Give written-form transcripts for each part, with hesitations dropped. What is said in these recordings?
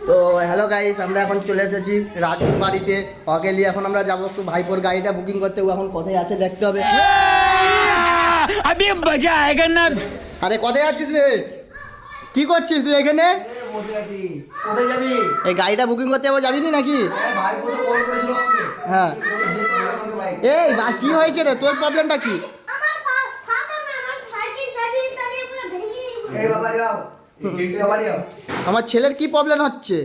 তো hello guys, আমরা এখন চলে এসেছি রাজুর বাড়িতে। ওকে নিয়ে এখন আমরা যাবো একটু ভাইপোর গাড়িটা বুকিং করতে। ও এখন কোথায় আছে দেখতে হবে। अभी मजा आएगा ना। আরে কোথায় আছিস রে? কি করছিস তুই এখানে? বসে আছি। কোথায় যাবি? এই গাড়িটা বুকিং করতে যাবো, যাবি নাকি? ভাই কত কল করেছিল আমাকে। হ্যাঁ। এই ভাই কি হয়েছে রে? তোর প্রবলেমটা কি? এই বাবা যাও। এই বাবা যাও। আমার ছেলের কি প্রবলেম হচ্ছে?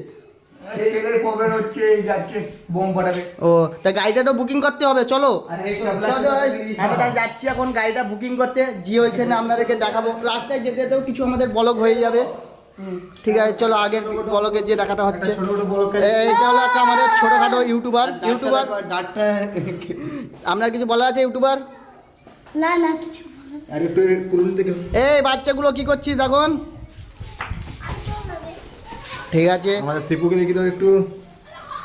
ছেলের প্রবলেম হচ্ছে, এই যাচ্ছে বোম ফাটাবে। ও তা গাড়িটা তো বুকিং করতে হবে, চলো। আরে এই চলো, আমরা যাচ্ছি এখন গাড়িটা বুকিং করতে। গিয়ে ওইখানে আপনাদেরকে দেখাবো। রাস্তায় যেতে যেতেও কিছু আমাদের ব্লগ হয়ে যাবে। ঠিক আছে, চলো আগের ব্লগের যে দেখাটা হচ্ছে। ছোট ছোট ব্লগ এইটা হলো একটা আমাদের ছোটখাটো ইউটিউবার। ডাটটা আপনার কিছু বলা আছে ইউটিউবার? না না কিছু আরে একটু করুন দেখো। এই বাচ্চাগুলো কি করছিস এখন? ঠিক আছে, আমাদের সিপুকে দেখি তো একটু।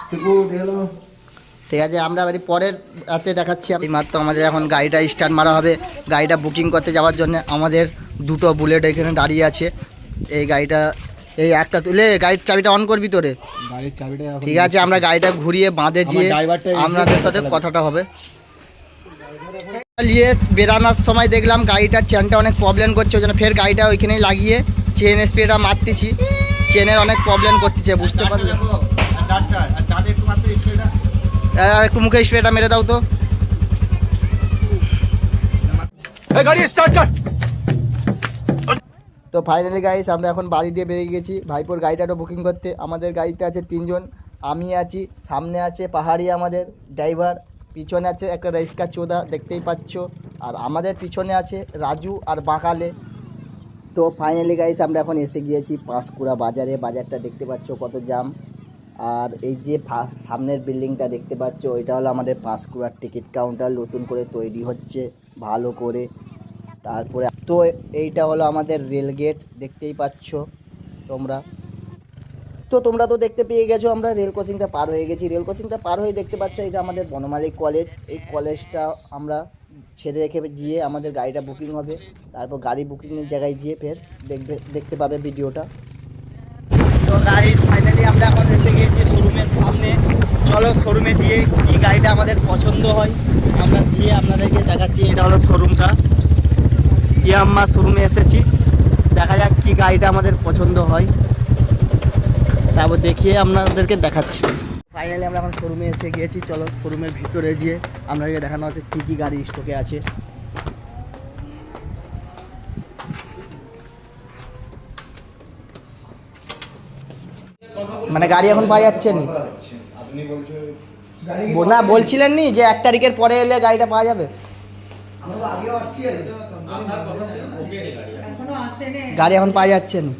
সিপু দেখলো। ঠিক আছে, আমরা বাড়ি পরের রাতে দেখাচ্ছি। এই মাত্র আমাদের এখন গাড়িটা স্টার্ট মারা হবে গাড়িটা বুকিং করতে যাওয়ার জন্য। আমাদের দুটো বুলেট এখানে দাঁড়িয়ে আছে। এই গাড়িটা, এই একটা তুলে গাড়ির চাবিটা অন করবি তোরে। গাড়ির চাবিটা এখন ঠিক আছে, আমরা গাড়িটা ঘুরিয়ে বাঁধে গিয়ে আপনাদের সাথে কথাটা হবে। নিয়ে বেরানোর সময় দেখলাম গাড়িটার চেনটা অনেক প্রবলেম করছে, ওই জন্য ফের গাড়িটা ওইখানেই লাগিয়ে চেন স্প্রেটা মারতেছি। চেনের অনেক প্রবলেম করতেছে, বুঝতে পারলে। আর একটু মুখে স্প্রেটা মেরে দাও তো। তো ফাইনালি গাইস, আমরা এখন বাড়ি দিয়ে বেরিয়ে গেছি ভাইপোর গাড়িটাটা বুকিং করতে। আমাদের গাড়িতে আছে 3 জন। আমি আছি, সামনে আছে পাহাড়ি আমাদের ড্রাইভার, পিছনে আছে একটা রিস্কা চোদা দেখতেই পাচ্ছ, আর আমাদের পিছনে আছে রাজু আর বাঁকালে। তো ফাইনালি গাইস, আমরা এখন এসে গিয়েছি পাঁশকুড়া বাজারে। বাজারটা দেখতে পাচ্ছ কত জাম। আর এই যে সামনের বিল্ডিংটা দেখতে পাচ্ছ, ওইটা হলো আমাদের পাঁশকুড়ার টিকিট কাউন্টার, নতুন করে তৈরি হচ্ছে ভালো করে। তারপরে তো এইটা হলো আমাদের রেল গেট, দেখতেই পাচ্ছ তোমরা। তো তোমরা তো দেখতে পেয়ে গেছো, আমরা রেল ক্রসিংটা পার হয়ে গেছি। রেল ক্রসিংটা পার হয়ে দেখতে পাচ্ছ এটা আমাদের বনমালী কলেজ। এই কলেজটা আমরা ছেড়ে রেখে গিয়ে আমাদের গাড়িটা বুকিং হবে। তারপর গাড়ি বুকিংয়ের জায়গায় গিয়ে ফের দেখতে পাবে ভিডিওটা। তো গাড়ি ফাইনালি আমরা এখন এসে গিয়েছি শোরুমের সামনে। চলো শোরুমে গিয়ে কি গাড়িটা আমাদের পছন্দ হয় আমরা গিয়ে আপনাদেরকে দেখাচ্ছি। এটা হলো শোরুমটা, ইয়াম্মা শোরুমে এসেছি। দেখা যাক কি গাড়িটা আমাদের পছন্দ হয়, তারপর দেখিয়ে আপনাদেরকে দেখাচ্ছি। ফাইনালি আমরা এখন শোরুমে এসে গিয়েছি। চলো শোরুমের ভিতরে গিয়ে আপনাদেরকে দেখানো হচ্ছে কী কী গাড়ি স্টকে আছে। মানে গাড়ি এখন পাওয়া যাচ্ছে নি না, বলছিলেন নি যে 1 তারিখের পরে এলে গাড়িটা পাওয়া যাবে। গাড়ি এখন পাওয়া যাচ্ছে না।